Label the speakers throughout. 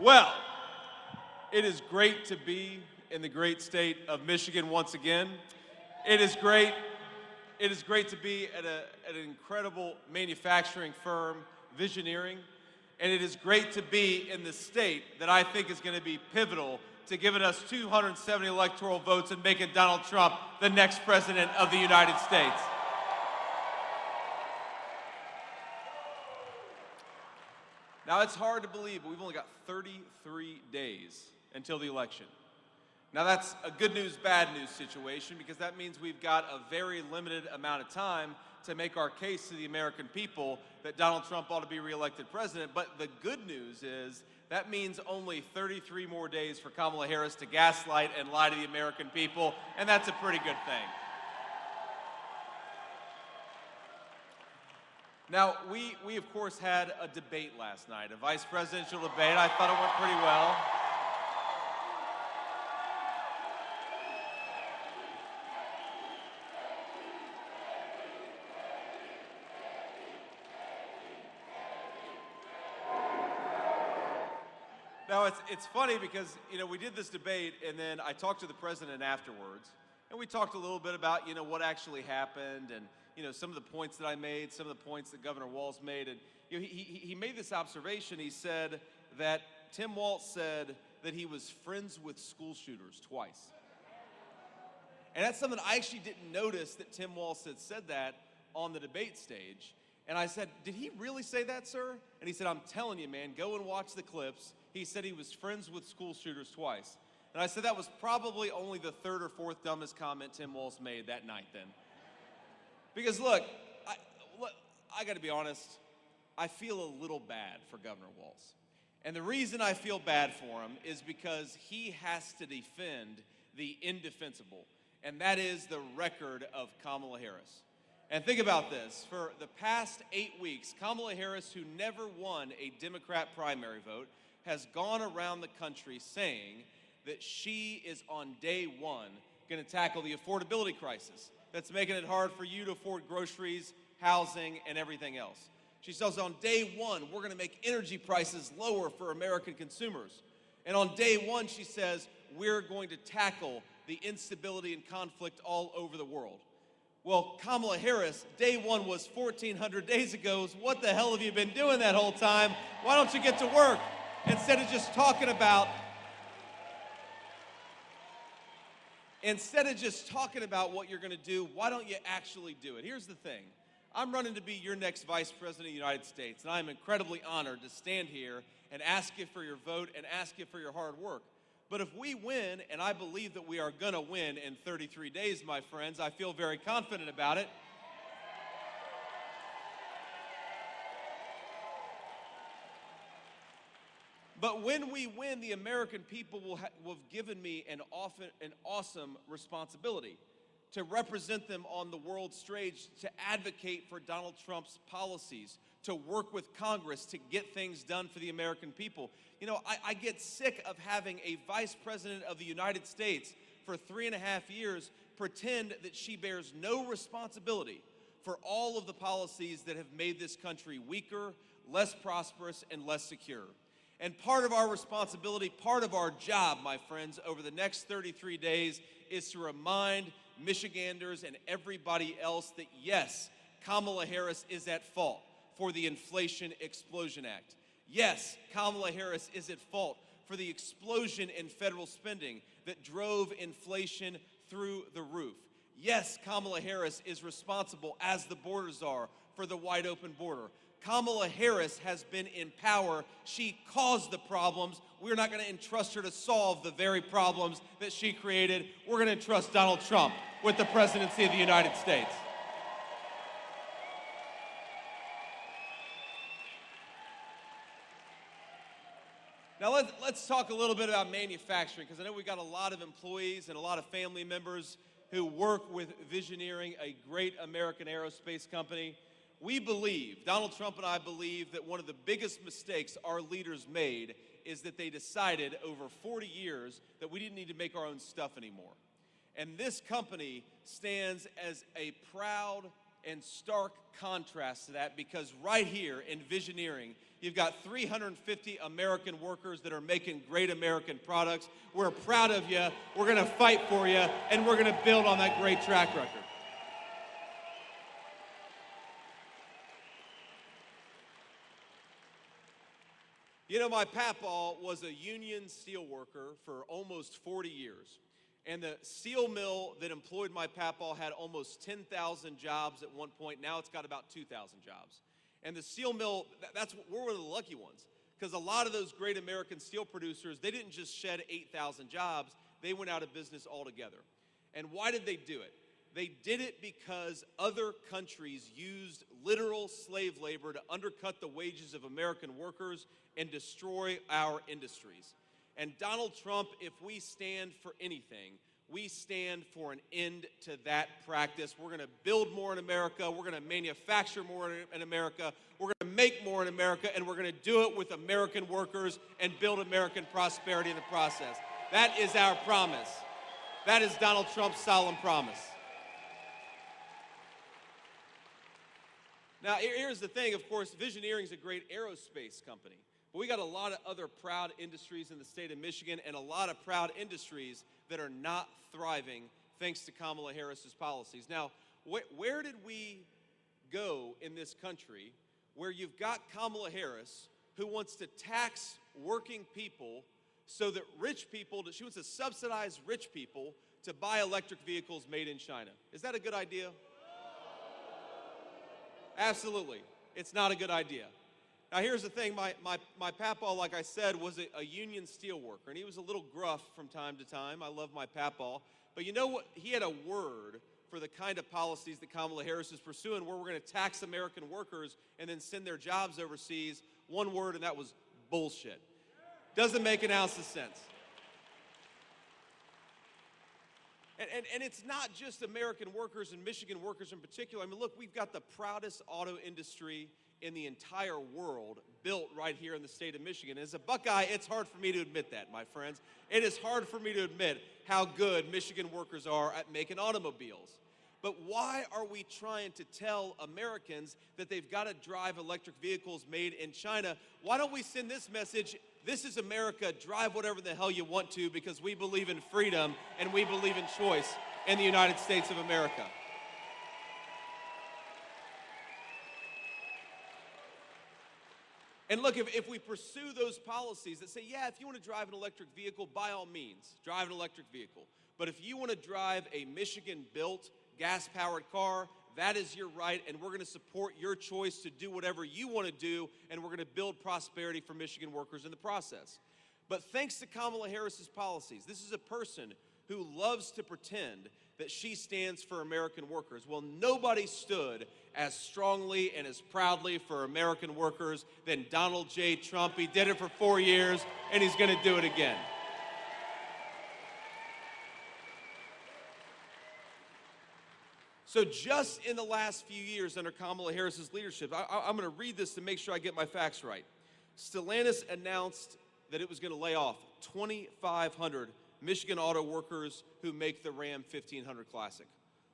Speaker 1: Well, it is great to be in the great state of Michigan once again. It is great to be at an incredible manufacturing firm, Visioneering, and it is great to be in the state that I think is going to be pivotal to giving us 270 electoral votes and making Donald Trump the next president of the United States. Now, it's hard to believe, but we've only got 33 days until the election. Now, that's a good news, bad news situation because that means we've got a very limited amount of time to make our case to the American people that Donald Trump ought to be reelected president. But the good news is that means only 33 more days for Kamala Harris to gaslight and lie to the American people, and that's a pretty good thing. Now, we of course had a debate last night, a vice presidential debate. I thought it went pretty well. Now, it's funny because, we did this debate, and then I talked to the president afterwards, and we talked a little bit about, what actually happened, and, some of the points that I made, some of the points that Governor Walz made, and, he made this observation. He said that Tim Walz said that he was friends with school shooters twice. And that's something I actually didn't notice that Tim Walz had said that on the debate stage. And I said, did he really say that, sir? And he said, I'm telling you, man, go and watch the clips. He said he was friends with school shooters twice. And I said that was probably only the third or fourth dumbest comment Tim Walz made that night then. Because look, I got to be honest, I feel a little bad for Governor Walz. And the reason I feel bad for him is because he has to defend the indefensible, and that is the record of Kamala Harris. And think about this. For the past 8 weeks, Kamala Harris, who never won a Democrat primary vote, has gone around the country saying that she is on day one going to tackle the affordability crisis that's making it hard for you to afford groceries, housing, and everything else. She says on day one, we're going to make energy prices lower for American consumers. And on day one, she says, we're going to tackle the instability and conflict all over the world. Well, Kamala Harris, day one was 1,400 days ago. So what the hell have you been doing that whole time? Why don't you get to work? Instead of just talking about what you're going to do, why don't you actually do it? Here's the thing. I'm running to be your next vice president of the United States, and I'm incredibly honored to stand here and ask you for your vote and ask you for your hard work. But if we win, and I believe that we are going to win in 33 days, my friends, I feel very confident about it. But when we win, the American people will have given me an awesome responsibility to represent them on the world stage, to advocate for Donald Trump's policies, to work with Congress to get things done for the American people. I get sick of having a vice president of the United States for 3.5 years pretend that she bears no responsibility for all of the policies that have made this country weaker, less prosperous, and less secure. And part of our responsibility, part of our job, my friends, over the next 33 days is to remind Michiganders and everybody else that, yes, Kamala Harris is at fault for the Inflation Explosion Act. Yes, Kamala Harris is at fault for the explosion in federal spending that drove inflation through the roof. Yes, Kamala Harris is responsible, as the border czar, for the wide open border. Kamala Harris has been in power. She caused the problems. We're not going to entrust her to solve the very problems that she created. We're going to entrust Donald Trump with the presidency of the United States. Now let's talk a little bit about manufacturing, because I know we've got a lot of employees and a lot of family members who work with Visioneering, a great American aerospace company. We believe, Donald Trump and I believe, that one of the biggest mistakes our leaders made is that they decided over 40 years that we didn't need to make our own stuff anymore. And this company stands as a proud in stark contrast to that, because right here in Visioneering, you've got 350 American workers that are making great American products. We're proud of you. We're going to fight for you, and we're going to build on that great track record. You know, my papaw was a union steel worker for almost 40 years. And the steel mill that employed my papaw had almost 10,000 jobs at one point. Now it's got about 2,000 jobs. And the steel mill, we're one of the lucky ones, because a lot of those great American steel producers, they didn't just shed 8,000 jobs, they went out of business altogether. And why did they do it? They did it because other countries used literal slave labor to undercut the wages of American workers and destroy our industries. And Donald Trump, if we stand for anything, we stand for an end to that practice. We're going to build more in America. We're going to manufacture more in America. We're going to make more in America, and we're going to do it with American workers and build American prosperity in the process. That is our promise. That is Donald Trump's solemn promise. Now, here's the thing, of course, Visioneering is a great aerospace company. But we got a lot of other proud industries in the state of Michigan, and a lot of proud industries that are not thriving thanks to Kamala Harris's policies. Now, where did we go in this country where you've got Kamala Harris, who wants to tax working people so that rich people, she wants to subsidize rich people to buy electric vehicles made in China? Is that a good idea? Absolutely. It's not a good idea. Now, here's the thing. My papaw, like I said, was a union steel worker, and he was a little gruff from time to time. I love my papaw. But you know what? He had a word for the kind of policies that Kamala Harris is pursuing, where we're going to tax American workers and then send their jobs overseas. One word, and that was bullshit. Doesn't make an ounce of sense. And it's not just American workers and Michigan workers in particular. I mean, look, we've got the proudest auto industry in the entire world built right here in the state of Michigan. As a Buckeye, it's hard for me to admit that, my friends. It is hard for me to admit how good Michigan workers are at making automobiles. But why are we trying to tell Americans that they've got to drive electric vehicles made in China? Why don't we send this message: this is America, drive whatever the hell you want to, because we believe in freedom and we believe in choice in the United States of America. And look, if we pursue those policies that say, yeah, if you want to drive an electric vehicle, by all means, drive an electric vehicle. But if you want to drive a Michigan-built, gas-powered car, that is your right, and we're going to support your choice to do whatever you want to do, and we're going to build prosperity for Michigan workers in the process. But thanks to Kamala Harris's policies, this is a person who loves to pretend that she stands for American workers. Well, nobody stood as strongly and as proudly for American workers than Donald J. Trump. He did it for 4 years, and he's going to do it again. So just in the last few years under Kamala Harris's leadership, I'm going to read this to make sure I get my facts right. Stellantis announced that it was going to lay off 2,500 Michigan auto workers who make the Ram 1500 Classic.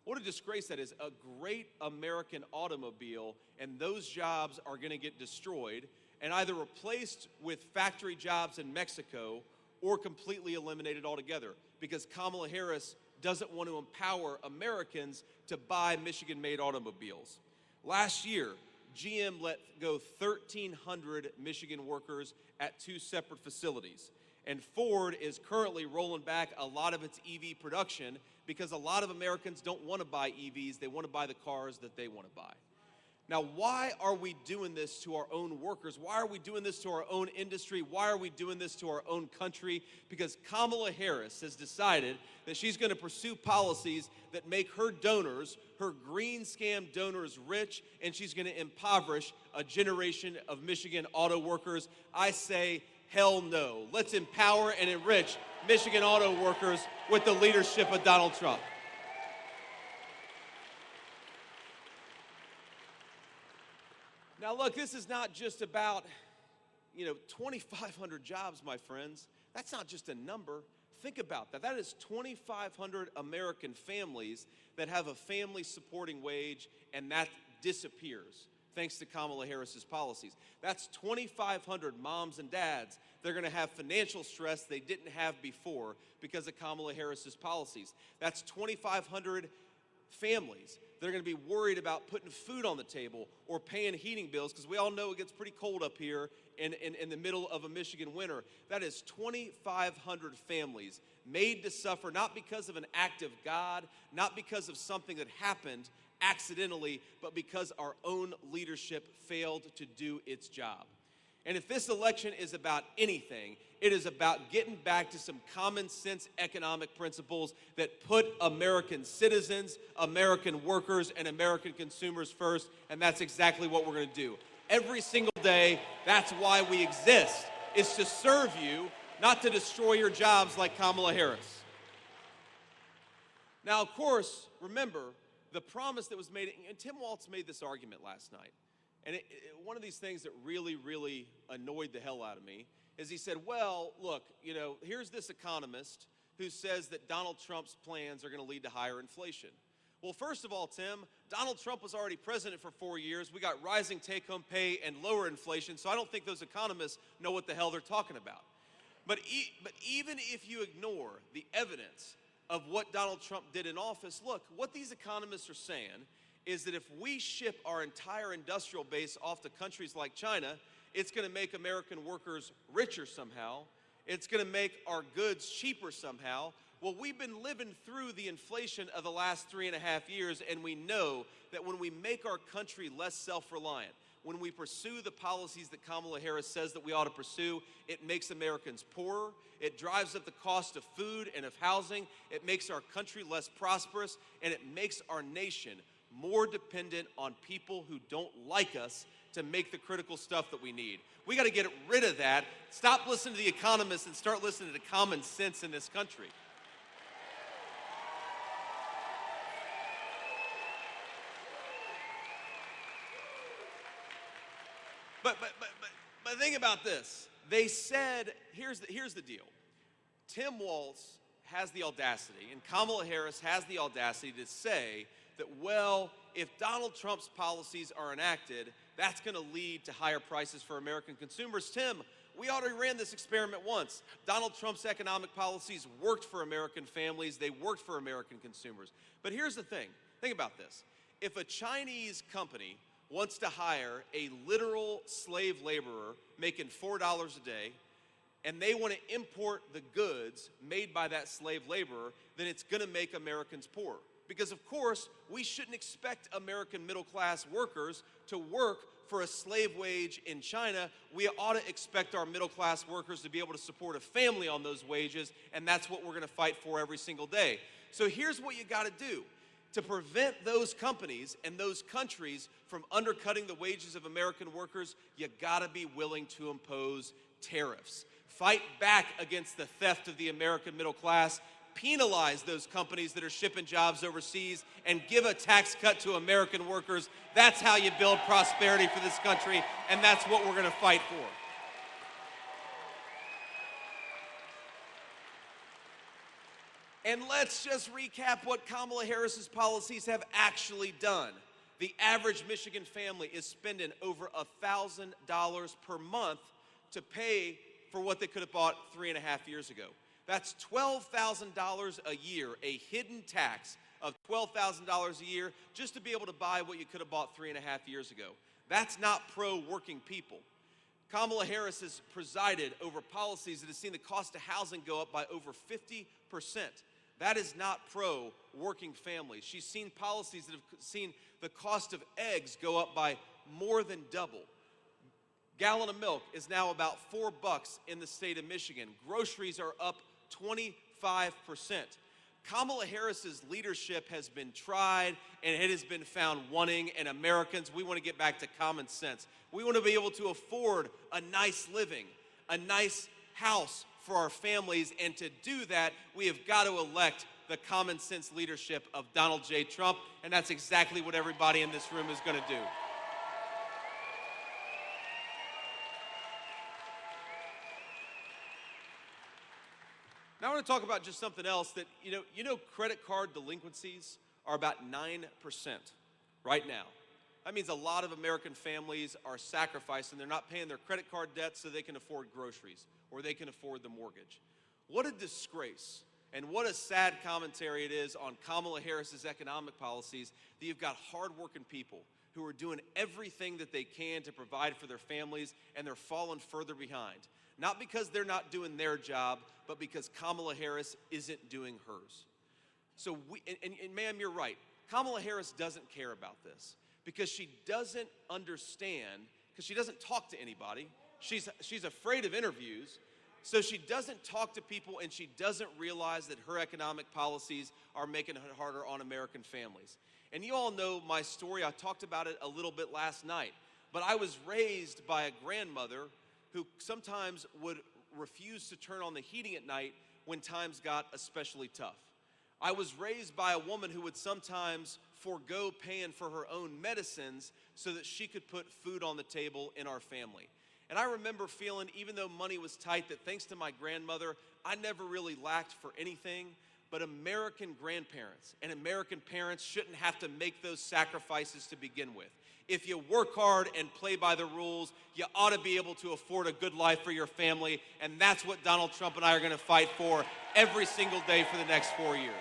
Speaker 1: What a disgrace that is. A great American automobile, and those jobs are going to get destroyed and either replaced with factory jobs in Mexico or completely eliminated altogether, because Kamala Harris doesn't want to empower Americans to buy Michigan-made automobiles. Last year, GM let go 1,300 Michigan workers at 2 separate facilities. And Ford is currently rolling back a lot of its EV production because a lot of Americans don't want to buy EVs. They want to buy the cars that they want to buy. Now, why are we doing this to our own workers? Why are we doing this to our own industry? Why are we doing this to our own country? Because Kamala Harris has decided that she's going to pursue policies that make her donors, her green scam donors, rich, and she's going to impoverish a generation of Michigan auto workers. I say, hell no. Let's empower and enrich Michigan auto workers with the leadership of Donald Trump. Now, look, this is not just about, 2,500 jobs, my friends. That's not just a number. Think about that. That is 2,500 American families that have a family supporting wage and that disappears thanks to Kamala Harris's policies. That's 2,500 moms and dads. They're going to have financial stress they didn't have before because of Kamala Harris's policies. That's 2,500 families. They're going to be worried about putting food on the table or paying heating bills, because we all know it gets pretty cold up here in the middle of a Michigan winter. That is 2,500 families made to suffer, not because of an act of God, not because of something that happened accidentally, but because our own leadership failed to do its job. And if this election is about anything, it is about getting back to some common sense economic principles that put American citizens, American workers, and American consumers first, and that's exactly what we're going to do. Every single day, that's why we exist, is to serve you, not to destroy your jobs like Kamala Harris. Now, of course, remember, the promise that was made, and Tim Walz made this argument last night, and one of these things that really, really annoyed the hell out of me is he said, well, look, here's this economist who says that Donald Trump's plans are going to lead to higher inflation. Well, first of all, Tim, Donald Trump was already president for 4 years. We got rising take-home pay and lower inflation, so I don't think those economists know what the hell they're talking about. But even if you ignore the evidence of what Donald Trump did in office, look, what these economists are saying is that if we ship our entire industrial base off to countries like China, it's going to make American workers richer somehow. It's going to make our goods cheaper somehow. Well, we've been living through the inflation of the last 3.5 years, and we know that when we make our country less self-reliant, when we pursue the policies that Kamala Harris says that we ought to pursue, it makes Americans poorer, it drives up the cost of food and of housing, it makes our country less prosperous, and it makes our nation more dependent on people who don't like us to make the critical stuff that we need. We got to get rid of that. Stop listening to the economists and start listening to common sense in this country. But think about this. They said, here's the deal. Tim Walz has the audacity, and Kamala Harris has the audacity to say that, well, if Donald Trump's policies are enacted, that's going to lead to higher prices for American consumers. Tim, we already ran this experiment once. Donald Trump's economic policies worked for American families. They worked for American consumers. But here's the thing. Think about this. If a Chinese company wants to hire a literal slave laborer making $4 a day, and they want to import the goods made by that slave laborer, then it's going to make Americans poor. Because, of course, we shouldn't expect American middle-class workers to work for a slave wage in China. We ought to expect our middle-class workers to be able to support a family on those wages, and that's what we're going to fight for every single day. So here's what you got to do. To prevent those companies and those countries from undercutting the wages of American workers, you got to be willing to impose tariffs. Fight back against the theft of the American middle class. Penalize those companies that are shipping jobs overseas and give a tax cut to American workers. That's how you build prosperity for this country, and that's what we're going to fight for. And let's just recap what Kamala Harris's policies have actually done. The average Michigan family is spending over $1,000 per month to pay for what they could have bought 3.5 years ago. That's $12,000 a year, a hidden tax of $12,000 a year just to be able to buy what you could have bought 3.5 years ago. That's not pro-working people. Kamala Harris has presided over policies that have seen the cost of housing go up by over 50%. That is not pro-working families. She's seen policies that have seen the cost of eggs go up by more than double. Gallon of milk is now about $4 in the state of Michigan. Groceries are up 25%. Kamala Harris's leadership has been tried and it has been found wanting, and Americans, we want to get back to common sense. We want to be able to afford a nice living, a nice house for our families, and to do that, we have got to elect the common sense leadership of Donald J. Trump, and that's exactly what everybody in this room is going to do. Now I want to talk about just something else that, you know, credit card delinquencies are about 9%. right now. That means a lot of American families are sacrificing. They're not paying their credit card debts so they can afford groceries or they can afford the mortgage. What a disgrace and what a sad commentary it is on Kamala Harris's economic policies that you've got hardworking people who are doing everything that they can to provide for their families, and they're falling further behind. Not because they're not doing their job, but because Kamala Harris isn't doing hers. So ma'am, you're right. Kamala Harris doesn't care about this because she doesn't understand, because she doesn't talk to anybody. She's afraid of interviews, so she doesn't talk to people, and she doesn't realize that her economic policies are making it harder on American families. And you all know my story. I talked about it a little bit last night. But I was raised by a grandmother who sometimes would refuse to turn on the heating at night when times got especially tough. I was raised by a woman who would sometimes forego paying for her own medicines so that she could put food on the table in our family. And I remember feeling, even though money was tight, that thanks to my grandmother, I never really lacked for anything. But American grandparents and American parents shouldn't have to make those sacrifices to begin with. If you work hard and play by the rules, you ought to be able to afford a good life for your family, and that's what Donald Trump and I are going to fight for every single day for the next 4 years.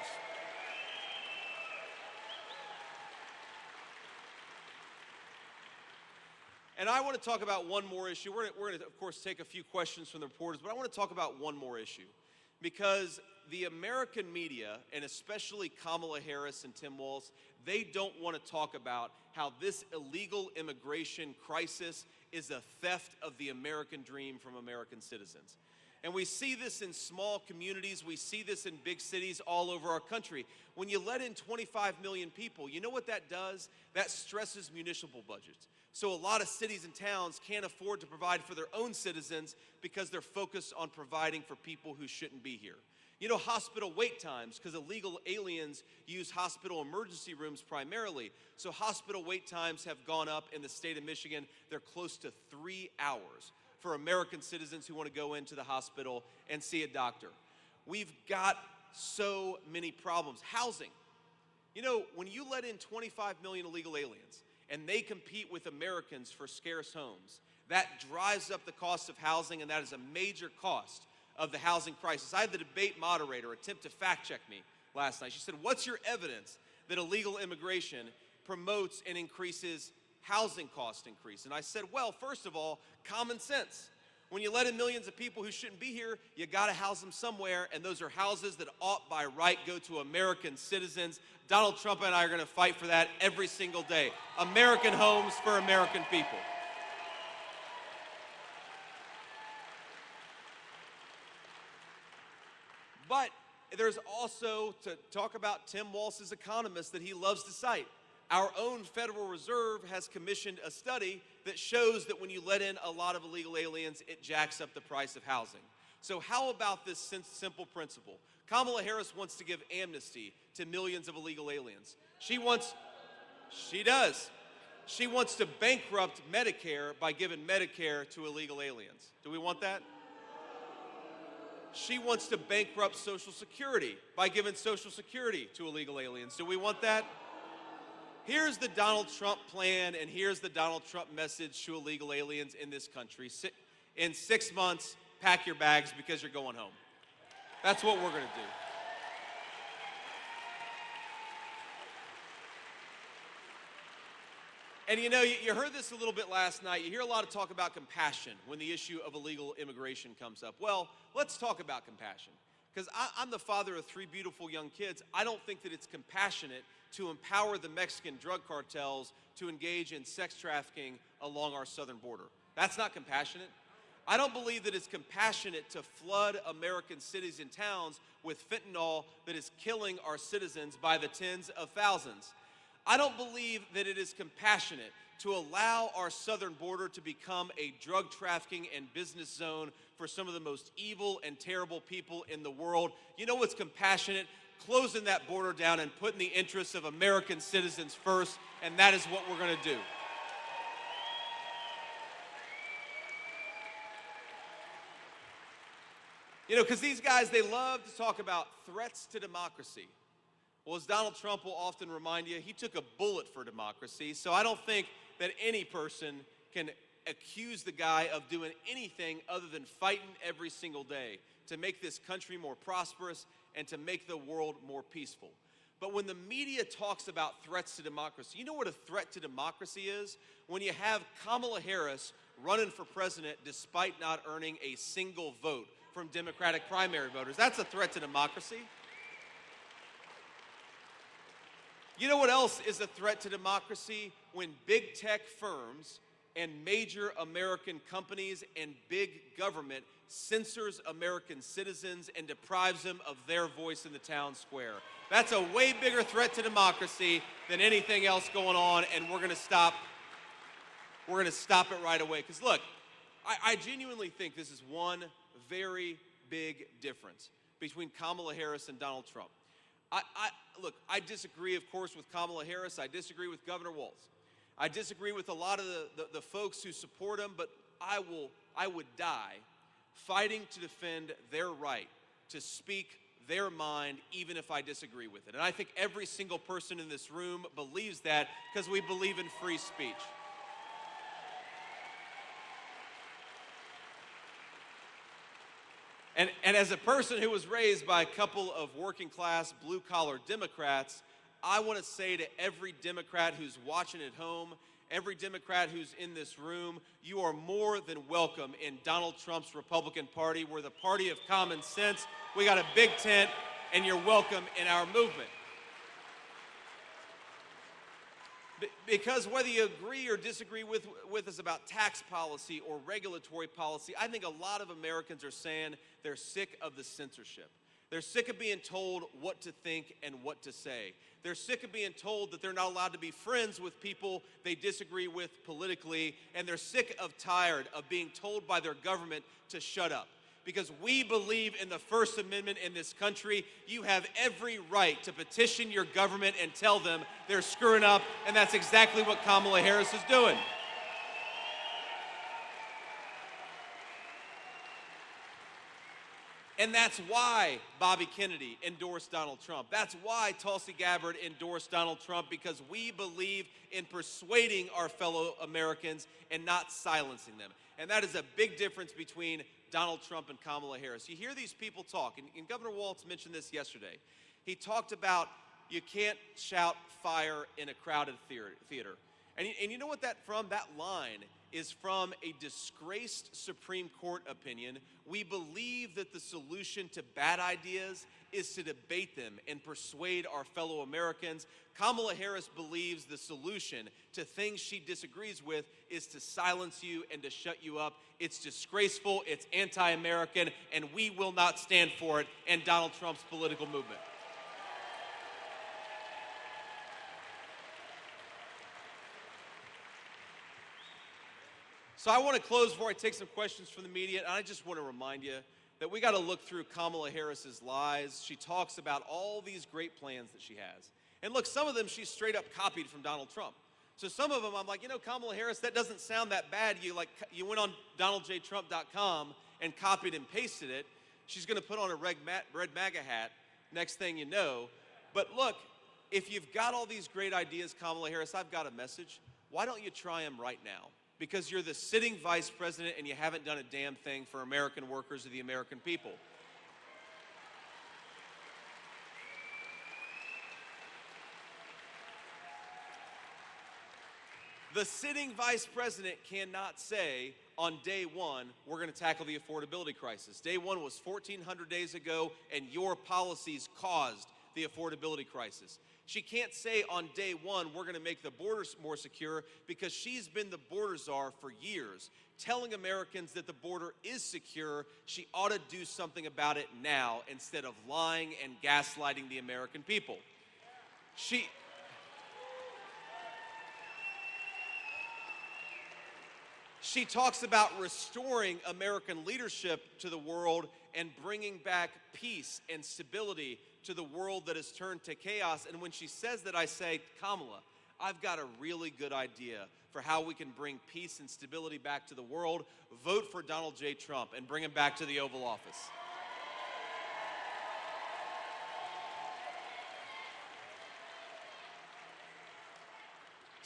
Speaker 1: And I want to talk about one more issue. We're going to, of course, take a few questions from the reporters, but I want to talk about one more issue. Because the American media, and especially Kamala Harris and Tim Walz, they don't want to talk about how this illegal immigration crisis is a theft of the American dream from American citizens. And we see this in small communities. We see this in big cities all over our country. When you let in 25 million people, you know what that does? That stresses municipal budgets. So a lot of cities and towns can't afford to provide for their own citizens because they're focused on providing for people who shouldn't be here. You know, hospital wait times, because illegal aliens use hospital emergency rooms primarily. So hospital wait times have gone up in the state of Michigan. They're close to 3 hours for American citizens who want to go into the hospital and see a doctor. We've got so many problems. Housing. You know, when you let in 25 million illegal aliens, and they compete with Americans for scarce homes, that drives up the cost of housing, and that is a major cost of the housing crisis. I had the debate moderator attempt to fact check me last night. She said, what's your evidence that illegal immigration promotes and increases housing cost increase? And I said, well, first of all, common sense. When you let in millions of people who shouldn't be here, you gotta house them somewhere, and those are houses that ought by right go to American citizens. Donald Trump and I are gonna fight for that every single day. American homes for American people. But there's also, to talk about Tim Walz's economist that he loves to cite, our own Federal Reserve has commissioned a study that shows that when you let in a lot of illegal aliens, it jacks up the price of housing. So how about this simple principle? Kamala Harris wants to give amnesty to millions of illegal aliens. She does. She wants to bankrupt Medicare by giving Medicare to illegal aliens. Do we want that? She wants to bankrupt Social Security by giving Social Security to illegal aliens. Do we want that? Here's the Donald Trump plan, and here's the Donald Trump message to illegal aliens in this country. In 6 months, pack your bags because you're going home. That's what we're going to do. And you know, you heard this a little bit last night. You hear a lot of talk about compassion when the issue of illegal immigration comes up. Well, let's talk about compassion. Because I'm the father of 3 beautiful young kids. I don't think that it's compassionate to empower the Mexican drug cartels to engage in sex trafficking along our southern border. That's not compassionate. I don't believe that it's compassionate to flood American cities and towns with fentanyl that is killing our citizens by the tens of thousands. I don't believe that it is compassionate to allow our southern border to become a drug trafficking and business zone for some of the most evil and terrible people in the world. You know what's compassionate? Closing that border down and putting the interests of American citizens first, and that is what we're going to do. You know, because these guys, they love to talk about threats to democracy. Well, as Donald Trump will often remind you, he took a bullet for democracy, so I don't think that any person can accuse the guy of doing anything other than fighting every single day to make this country more prosperous and to make the world more peaceful. But when the media talks about threats to democracy, you know what a threat to democracy is? When you have Kamala Harris running for president despite not earning a single vote from Democratic primary voters. That's a threat to democracy. You know what else is a threat to democracy? When big tech firms and major American companies and big government censors American citizens and deprives them of their voice in the town square. That's a way bigger threat to democracy than anything else going on, and we're going to stop it right away. Because look, I genuinely think this is one very big difference between Kamala Harris and Donald Trump. Look, I disagree, of course, with Kamala Harris. I disagree with Governor Walz. I disagree with a lot of the folks who support him, but I would die fighting to defend their right to speak their mind, even if I disagree with it. And I think every single person in this room believes that because we believe in free speech. And as a person who was raised by a couple of working class, blue-collar Democrats, I want to say to every Democrat who's watching at home, every Democrat who's in this room, you are more than welcome in Donald Trump's Republican Party. We're the party of common sense. We got a big tent, and you're welcome in our movement. Because whether you agree or disagree with us about tax policy or regulatory policy, I think a lot of Americans are saying they're sick of the censorship. They're sick of being told what to think and what to say. They're sick of being told that they're not allowed to be friends with people they disagree with politically, and they're tired of being told by their government to shut up. Because we believe in the First Amendment in this country. You have every right to petition your government and tell them they're screwing up, and that's exactly what Kamala Harris is doing. And that's why Bobby Kennedy endorsed Donald Trump. That's why Tulsi Gabbard endorsed Donald Trump, because we believe in persuading our fellow Americans and not silencing them. And that is a big difference between Donald Trump and Kamala Harris. You hear these people talk, and Governor Walz mentioned this yesterday. He talked about you can't shout fire in a crowded theater. And you know what that from? That line is from a disgraced Supreme Court opinion. We believe that the solution to bad ideas is to debate them and persuade our fellow Americans. Kamala Harris believes the solution to things she disagrees with is to silence you and to shut you up. It's disgraceful, it's anti-American, and we will not stand for it in Donald Trump's political movement. So I want to close before I take some questions from the media, and I just want to remind you that we got to look through Kamala Harris's lies. She talks about all these great plans that she has. And look, some of them she straight up copied from Donald Trump. So some of them I'm like, you know, Kamala Harris, that doesn't sound that bad. You went on DonaldJTrump.com and copied and pasted it. She's going to put on a red MAGA hat, next thing you know. But look, if you've got all these great ideas, Kamala Harris, I've got a message. Why don't you try them right now? Because you're the sitting vice president and you haven't done a damn thing for American workers or the American people. The sitting vice president cannot say on day one, we're going to tackle the affordability crisis. Day one was 1,400 days ago, and your policies caused the affordability crisis. She can't say on day one, we're going to make the borders more secure, because she's been the border czar for years, telling Americans that the border is secure. She ought to do something about it now instead of lying and gaslighting the American people. She talks about restoring American leadership to the world and bringing back peace and stability to the world that has turned to chaos. And when she says that, I say, Kamala, I've got a really good idea for how we can bring peace and stability back to the world. Vote for Donald J. Trump and bring him back to the Oval Office.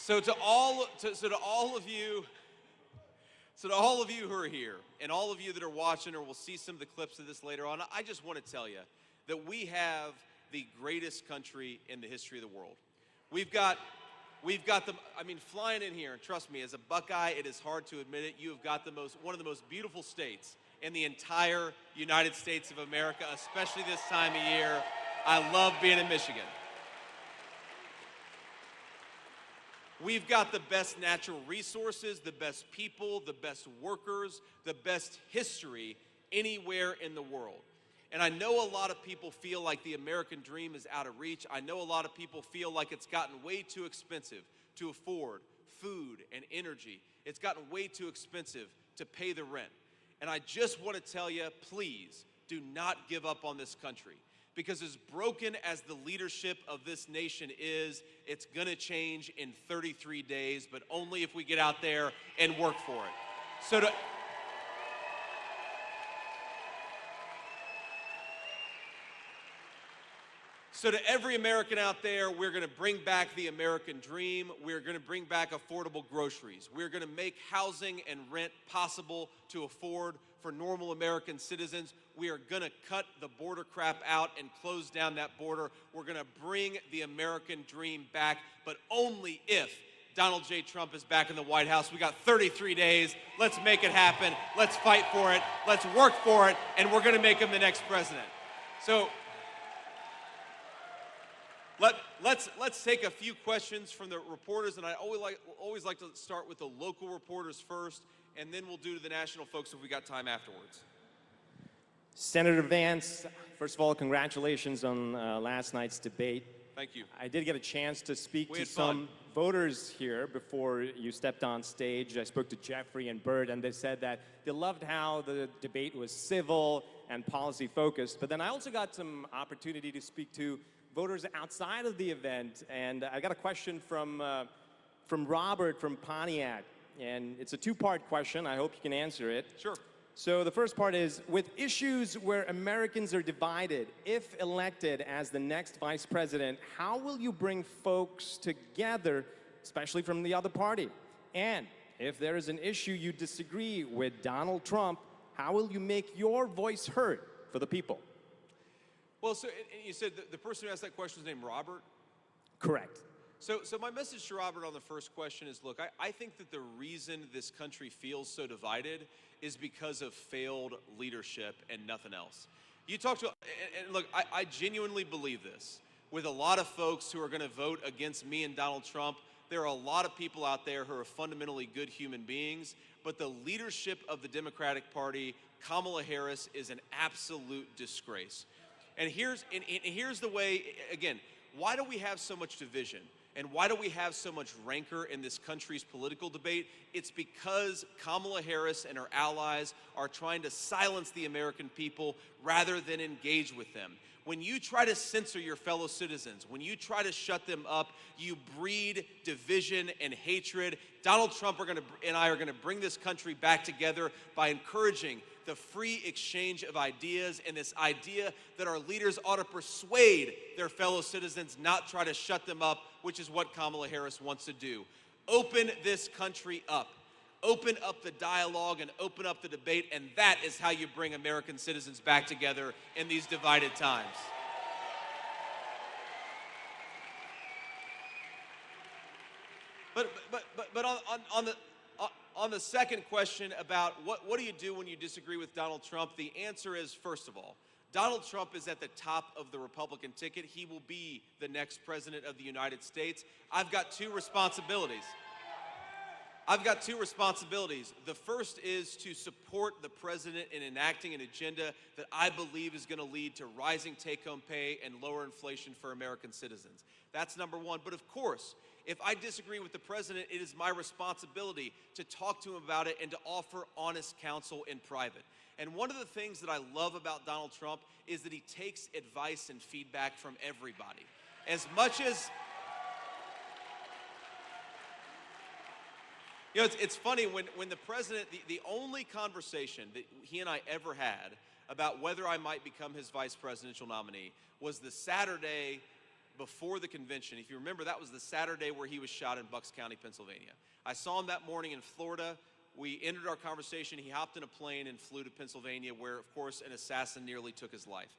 Speaker 1: So to all of you, so to all of you who are here, and all of you that are watching or will see some of the clips of this later on, I just want to tell you that we have the greatest country in the history of the world. We've got the, I mean, flying in here, and trust me, as a Buckeye, it is hard to admit it, you have got one of the most beautiful states in the entire United States of America, especially this time of year. I love being in Michigan. We've got the best natural resources, the best people, the best workers, the best history anywhere in the world. And I know a lot of people feel like the American dream is out of reach. I know a lot of people feel like it's gotten way too expensive to afford food and energy. It's gotten way too expensive to pay the rent. And I just want to tell you, please do not give up on this country. Because as broken as the leadership of this nation is, it's going to change in 33 days, but only if we get out there and work for it. So to every American out there, we're going to bring back the American dream. We're going to bring back affordable groceries. We're going to make housing and rent possible to afford for normal American citizens. We are going to cut the border crap out and close down that border. We're going to bring the American dream back, but only if Donald J. Trump is back in the White House. We got 33 days. Let's make it happen. Let's fight for it. Let's work for it, and we're going to make him the next president. So let's take a few questions from the reporters, and I always like to start with the local reporters first, and then we'll do to the national folks if we got time afterwards.
Speaker 2: Senator Vance, first of all, congratulations on last night's debate.
Speaker 1: Thank you.
Speaker 2: I did get a chance to speak to some voters here before you stepped on stage. I spoke to Jeffrey and Bert, and they said that they loved how the debate was civil and policy focused. But then I also got some opportunity to speak to voters outside of the event, and I got a question from Robert from Pontiac, and it's a two-part question. I hope you can answer it.
Speaker 1: Sure.
Speaker 2: So the first part is, with issues where Americans are divided, if elected as the next vice president, how will you bring folks together, especially from the other party? And if there is an issue you disagree with Donald Trump, how will you make your voice heard for the people?
Speaker 1: Well, so you said the person who asked that question was named Robert?
Speaker 2: Correct.
Speaker 1: So my message to Robert on the first question is, look, I think that the reason this country feels so divided is because of failed leadership and nothing else. You talk to, and look, I genuinely believe this. With a lot of folks who are going to vote against me and Donald Trump, there are a lot of people out there who are fundamentally good human beings, but the leadership of the Democratic Party, Kamala Harris, is an absolute disgrace. And here's the way, again, why do we have so much division? And why do we have so much rancor in this country's political debate? It's because Kamala Harris and her allies are trying to silence the American people rather than engage with them. When you try to censor your fellow citizens, when you try to shut them up, you breed division and hatred. Donald Trump and I are going to bring this country back together by encouraging the free exchange of ideas and this idea that our leaders ought to persuade their fellow citizens, not try to shut them up, which is what Kamala Harris wants to do. Open this country up. Open up the dialogue and open up the debate, and that is how you bring American citizens back together in these divided times. But on the second question about what do you do when you disagree with Donald Trump, the answer is, first of all, Donald Trump is at the top of the Republican ticket. He will be the next president of the United States. I've got two responsibilities. The first is to support the president in enacting an agenda that I believe is going to lead to rising take-home pay and lower inflation for American citizens. That's number one. But of course, if I disagree with the president, it is my responsibility to talk to him about it and to offer honest counsel in private. And one of the things that I love about Donald Trump is that he takes advice and feedback from everybody. As much as, you know, it's funny, when the president, the only conversation that he and I ever had about whether I might become his vice presidential nominee was the Saturday before the convention. If you remember, that was the Saturday where he was shot in Bucks County, Pennsylvania. I saw him that morning in Florida. We ended our conversation. He hopped in a plane and flew to Pennsylvania, where, of course, an assassin nearly took his life.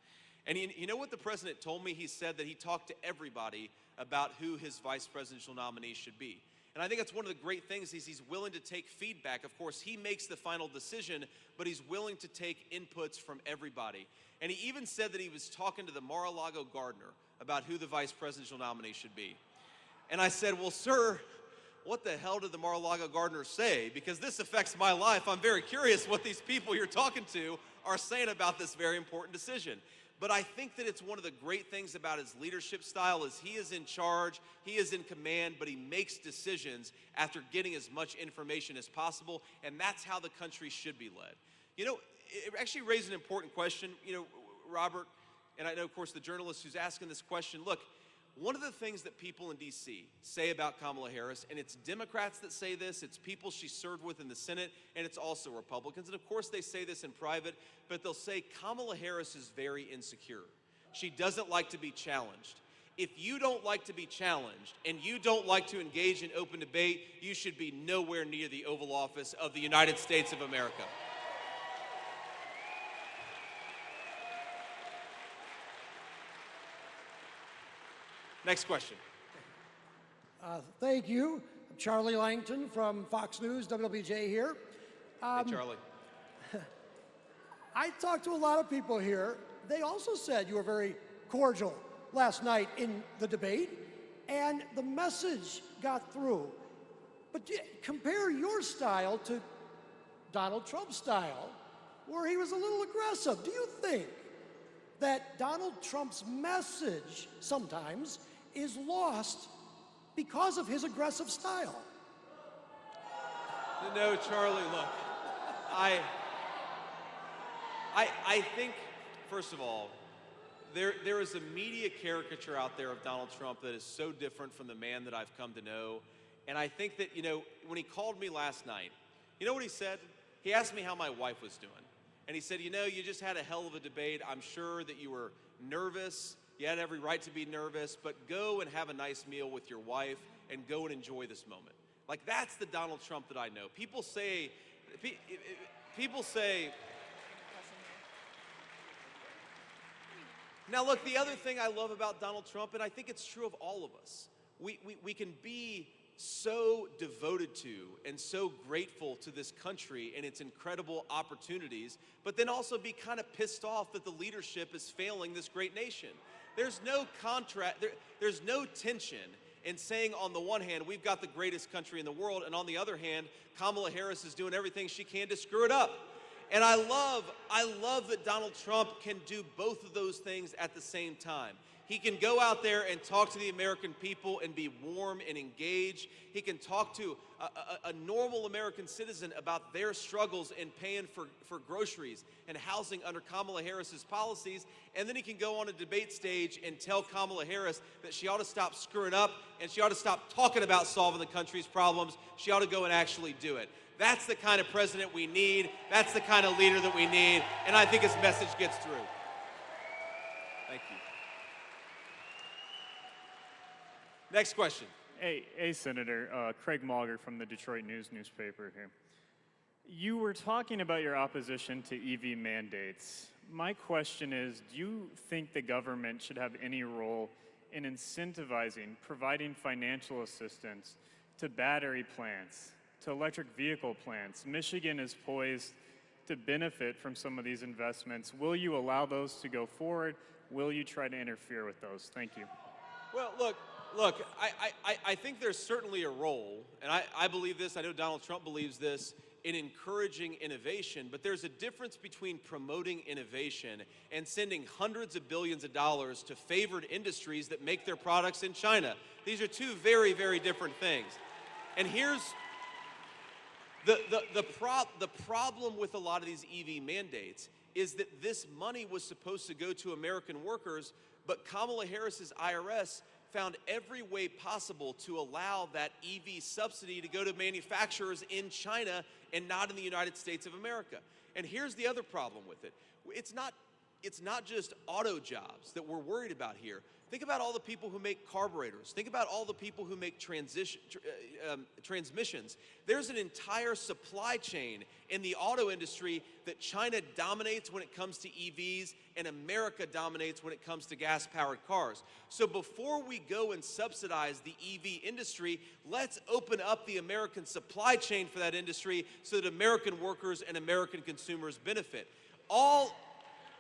Speaker 1: And you know what the president told me? He said that he talked to everybody about who his vice presidential nominee should be. And I think that's one of the great things is he's willing to take feedback. Of course, he makes the final decision, but he's willing to take inputs from everybody. And he even said that he was talking to the Mar-a-Lago gardener about who the vice presidential nominee should be. And I said, well, sir, what the hell did the Mar-a-Lago gardener say? Because this affects my life. I'm very curious what these people you're talking to are saying about this very important decision. But I think that it's one of the great things about his leadership style is he is in charge, he is in command, but he makes decisions after getting as much information as possible, and that's how the country should be led. You know, it actually raised an important question, you know, Robert, and I know, of course, the journalist who's asking this question. Look, one of the things that people in D.C. say about Kamala Harris, and it's Democrats that say this, it's people she served with in the Senate, and it's also Republicans. And of course they say this in private, but they'll say Kamala Harris is very insecure. She doesn't like to be challenged. If you don't like to be challenged and you don't like to engage in open debate, you should be nowhere near the Oval Office of the United States of America. Next question.
Speaker 3: Thank you. Charlie Langton from Fox News, WWJ here.
Speaker 1: Hey, Charlie.
Speaker 3: I talked to a lot of people here. They also said you were very cordial last night in the debate, and the message got through. But compare your style to Donald Trump's style, where he was a little aggressive. Do you think that Donald Trump's message sometimes is lost because of his aggressive style?
Speaker 1: No, Charlie, look, I think, first of all, there is a media caricature out there of Donald Trump that is so different from the man that I've come to know. And I think that, you know, when he called me last night, you know what he said? He asked me how my wife was doing. And he said, you know, you just had a hell of a debate. I'm sure that you were nervous. You had every right to be nervous, but go and have a nice meal with your wife and go and enjoy this moment. Like, that's the Donald Trump that I know. People say, now look, the other thing I love about Donald Trump, and I think it's true of all of us, we can be so devoted to and so grateful to this country and its incredible opportunities, but then also be kind of pissed off that the leadership is failing this great nation. There's no there's no tension in saying on the one hand, we've got the greatest country in the world, and on the other hand, Kamala Harris is doing everything she can to screw it up. And I love that Donald Trump can do both of those things at the same time. He can go out there and talk to the American people and be warm and engaged. He can talk to a normal American citizen about their struggles in paying for groceries and housing under Kamala Harris's policies. And then he can go on a debate stage and tell Kamala Harris that she ought to stop screwing up and she ought to stop talking about solving the country's problems. She ought to go and actually do it. That's the kind of president we need. That's the kind of leader that we need. And I think his message gets through. Thank you. Next question.
Speaker 4: Hey, Senator. Craig Mauger from the Detroit News newspaper here. You were talking about your opposition to EV mandates. My question is, do you think the government should have any role in incentivizing, providing financial assistance to battery plants, to electric vehicle plants? Michigan is poised to benefit from some of these investments. Will you allow those to go forward? Will you try to interfere with those? Thank you.
Speaker 1: Well, look, I think there's certainly a role, and I believe this, I know Donald Trump believes this, in encouraging innovation, but there's a difference between promoting innovation and sending hundreds of billions of dollars to favored industries that make their products in China. These are two very, very different things. And here's the problem with a lot of these EV mandates is that this money was supposed to go to American workers, but Kamala Harris's IRS found every way possible to allow that EV subsidy to go to manufacturers in China and not in the United States of America. And here's the other problem with it. It's not just auto jobs that we're worried about here. Think about all the people who make carburetors. Think about all the people who make transmissions. There's an entire supply chain in the auto industry that China dominates when it comes to EVs and America dominates when it comes to gas-powered cars. So before we go and subsidize the EV industry, let's open up the American supply chain for that industry so that American workers and American consumers benefit. All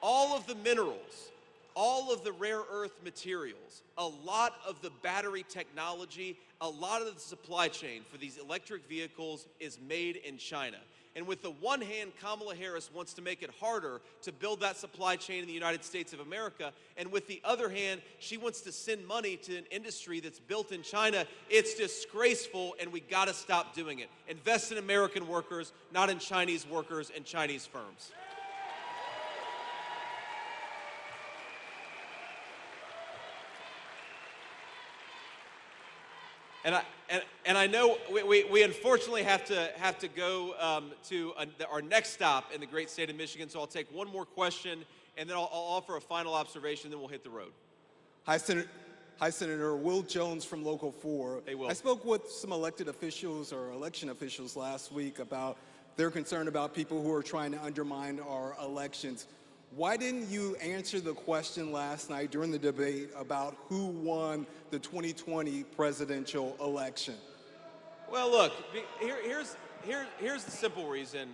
Speaker 1: of the minerals, all of the rare earth materials, a lot of the battery technology, a lot of the supply chain for these electric vehicles is made in China. And with the one hand, Kamala Harris wants to make it harder to build that supply chain in the United States of America, and with the other hand, she wants to send money to an industry that's built in China. It's disgraceful, and we gotta stop doing it. Invest in American workers, not in Chinese workers and Chinese firms. And I know we unfortunately have to go to our next stop in the great state of Michigan. So I'll take one more question, and then I'll offer a final observation. Then we'll hit the road.
Speaker 5: Hi, Senator. Will Jones from Local 4.
Speaker 1: Hey, Will.
Speaker 5: I spoke with some elected officials or election officials last week about their concern about people who are trying to undermine our elections. Why didn't you answer the question last night during the debate about who won the 2020 presidential election?
Speaker 1: Well, look, here's the simple reason.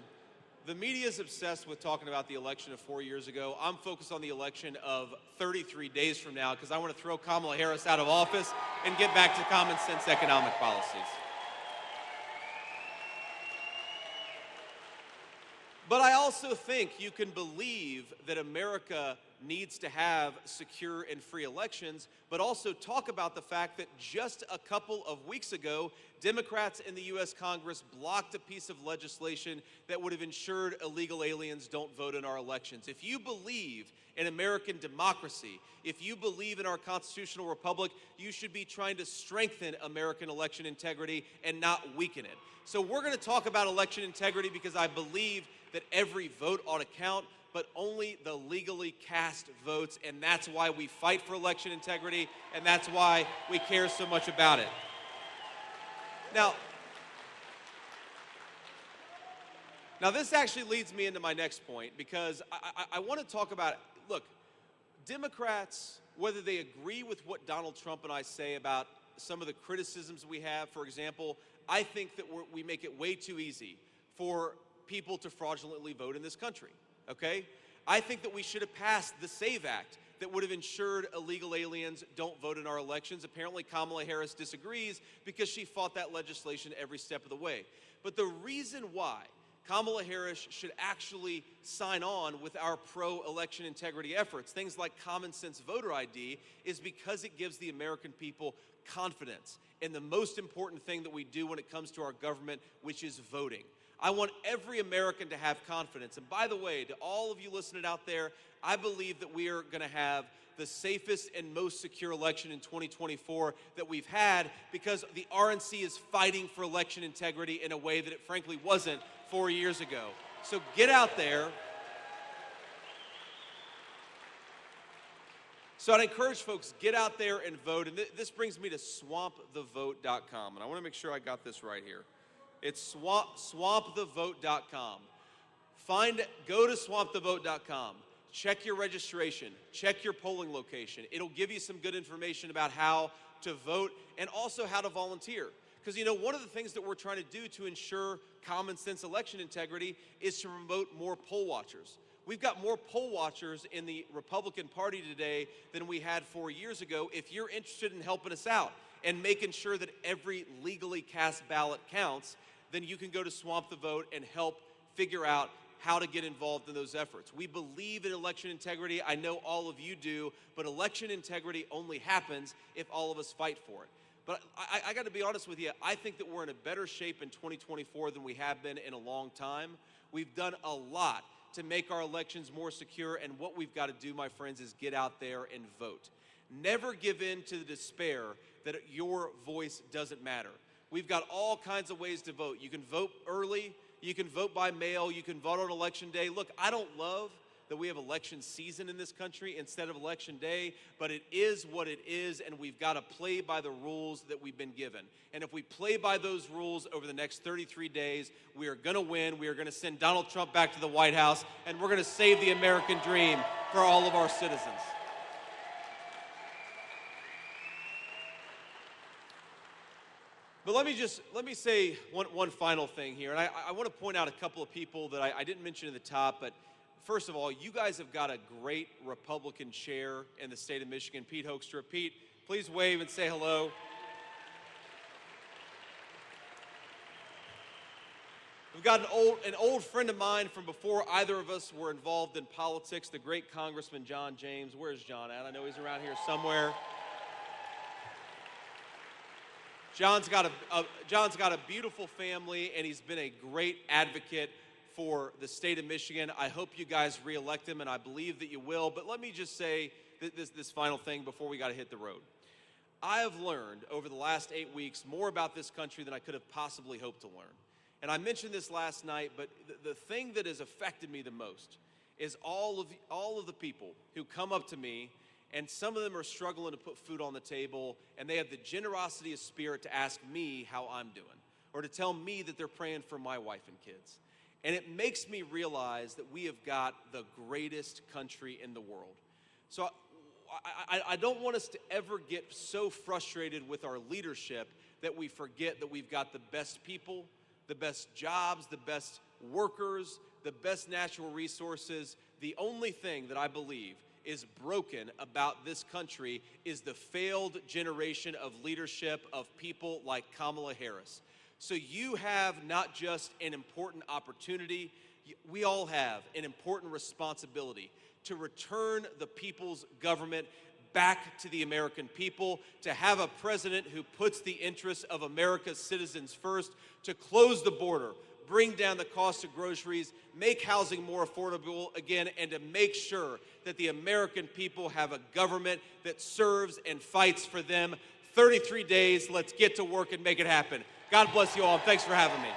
Speaker 1: The media is obsessed with talking about the election of 4 years ago. I'm focused on the election of 33 days from now because I want to throw Kamala Harris out of office and get back to common sense economic policies. But I also think you can believe that America needs to have secure and free elections, but also talk about the fact that just a couple of weeks ago, Democrats in the U.S. Congress blocked a piece of legislation that would have ensured illegal aliens don't vote in our elections. If you believe in American democracy, if you believe in our constitutional republic, you should be trying to strengthen American election integrity and not weaken it. So we're going to talk about election integrity because I believe that every vote ought to count, but only the legally cast votes, and that's why we fight for election integrity, and that's why we care so much about it. Now this actually leads me into my next point, because I want to talk about, look, Democrats, whether they agree with what Donald Trump and I say about some of the criticisms we have, for example, I think that we make it way too easy for people to fraudulently vote in this country, okay? I think that we should have passed the SAVE Act that would have ensured illegal aliens don't vote in our elections. Apparently Kamala Harris disagrees because she fought that legislation every step of the way. But the reason why Kamala Harris should actually sign on with our pro-election integrity efforts, things like common sense voter ID, is because it gives the American people confidence in the most important thing that we do when it comes to our government, which is voting. I want every American to have confidence. And by the way, to all of you listening out there, I believe that we are going to have the safest and most secure election in 2024 that we've had, because the RNC is fighting for election integrity in a way that it frankly wasn't 4 years ago. So get out there. So I'd encourage folks, get out there and vote. And this brings me to swampthevote.com. And I want to make sure I got this right here. It's swampthevote.com. Go to swampthevote.com. Check your registration. Check your polling location. It'll give you some good information about how to vote and also how to volunteer. Because, you know, one of the things that we're trying to do to ensure common sense election integrity is to promote more poll watchers. We've got more poll watchers in the Republican Party today than we had 4 years ago. If you're interested in helping us out and making sure that every legally cast ballot counts, then you can go to Swamp the Vote and help figure out how to get involved in those efforts. We believe in election integrity. I know all of you do, but election integrity only happens if all of us fight for it. But I got to be honest with you, I think that we're in a better shape in 2024 than we have been in a long time. We've done a lot to make our elections more secure, and what we've got to do, my friends, is get out there and vote. Never give in to the despair that your voice doesn't matter. We've got all kinds of ways to vote. You can vote early, you can vote by mail, you can vote on election day. Look, I don't love that we have election season in this country instead of election day, but it is what it is, and we've got to play by the rules that we've been given. And if we play by those rules over the next 33 days, we are going to win. We are going to send Donald Trump back to the White House, and we're going to save the American dream for all of our citizens. But let me say one final thing here, and I want to point out a couple of people that I didn't mention at the top, but first of all, you guys have got a great Republican chair in the state of Michigan, Pete Hoekstra. Pete, please wave and say hello. We've got an old friend of mine from before either of us were involved in politics, the great Congressman John James. Where's John at? I know he's around here somewhere. John's got a beautiful family, and he's been a great advocate for the state of Michigan. I hope you guys reelect him, and I believe that you will. But let me just say this final thing before we got to hit the road. I have learned over the last 8 weeks more about this country than I could have possibly hoped to learn. And I mentioned this last night, but the thing that has affected me the most is all of the people who come up to me, and some of them are struggling to put food on the table, and they have the generosity of spirit to ask me how I'm doing, or to tell me that they're praying for my wife and kids. And it makes me realize that we have got the greatest country in the world. So I don't want us to ever get so frustrated with our leadership that we forget that we've got the best people, the best jobs, the best workers, the best natural resources. The only thing that I believe is broken about this country is the failed generation of leadership of people like Kamala Harris. So you have not just an important opportunity, we all have an important responsibility to return the people's government back to the American people, to have a president who puts the interests of America's citizens first, to close the border, bring down the cost of groceries, make housing more affordable again, and to make sure that the American people have a government that serves and fights for them. 33 days, let's get to work and make it happen. God bless you all, and thanks for having me.